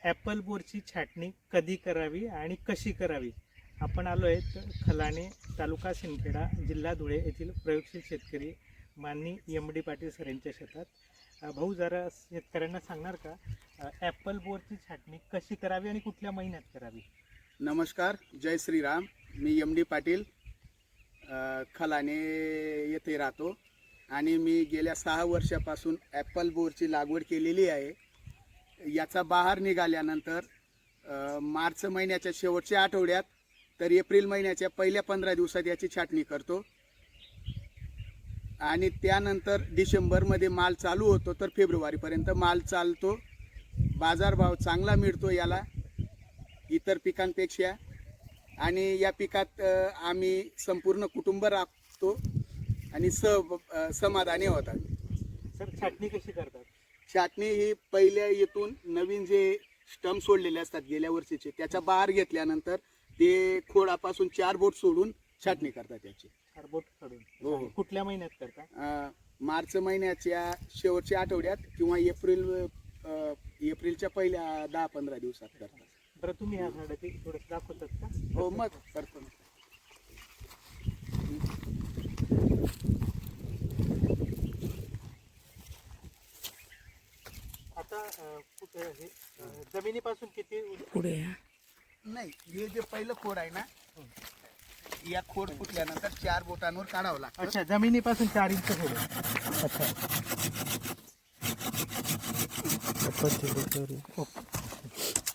Apple बोरची छाटणी कधी करावी आणि कशी करावी? आपण आलो आहे खलाणे, तालुका सिंदखेडा, जिल्हा धुळे येथील प्रयोगशील शेतकरी माननीय एम डी पाटील सर यांच्या शेतात. भाऊ, जरा शेतकऱ्यांना सांगणार का ॲपल बोरची छाटणी कशी करावी आणि कुठल्या महिन्यात करावी? नमस्कार, जय श्रीराम. मी एम डी पाटील खलाणे येथे राहतो आणि मी गेल्या 6 वर्षापासून ॲपल बोरची लागवड केलेली आहे. याचा बहार निघाल्यानंतर मार्च महिन्याच्या शेवटच्या आठवड्यात तर एप्रिल महिन्याच्या पहिल्या 15 दिवसात याची छाटणी करतो आणि त्यानंतर डिसेंबरमध्ये माल चालू होतो तर फेब्रुवारीपर्यंत माल चालतो. बाजारभाव चांगला मिळतो याला इतर पिकांपेक्षा आणि या पिकात आम्ही संपूर्ण कुटुंब राखतो आणि समाधानी होतात. सर, छाटणी कशी करतात? छाटणी ही पहिल्या येथून नवीन जे स्टम सोडलेले असतात गेल्या वर्षीचे त्याचा बहार घेतल्यानंतर ते खोडापासून 4 बोट सोडून छाटणी करतात त्याची. 4 बोट काढून? हो. कुठल्या महिन्यात करता? मार्च महिन्याच्या शेवटच्या आठवड्यात किंवा एप्रिलच्या पहिल्या 10-15 दिवसात करतात. बरं, तुम्ही ह्या झाडाची थोडंसं दाखवतात का? हो, मग करतो. आता कुठे हे जमिनीपासून किती पुढे नाही, हे जे पहिलं खोड आहे ना, या खोड फुटल्यानंतर 4 बोटांवर काढावं लागतं. अच्छा, जमिनीपासून 4 इंच पुढे.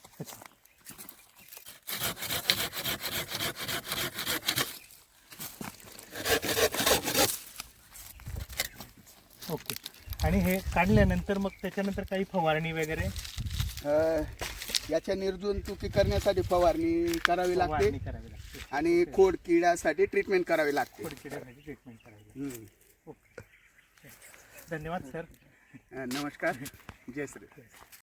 अच्छा. ओके. आणि हे काढल्यानंतर मग त्याच्यानंतर काही फवारणी वगैरे? याच्या निर्जंतुकी करण्यासाठी फवारणी करावी फवारणी लागते करावी लागते आणि खोड किड्यासाठी ट्रीटमेंट करावी लागते. खोडकिड्यासाठी ट्रीटमेंट करावी लागते. हम्म. ओके. धन्यवाद सर. नमस्कार, जय श्री.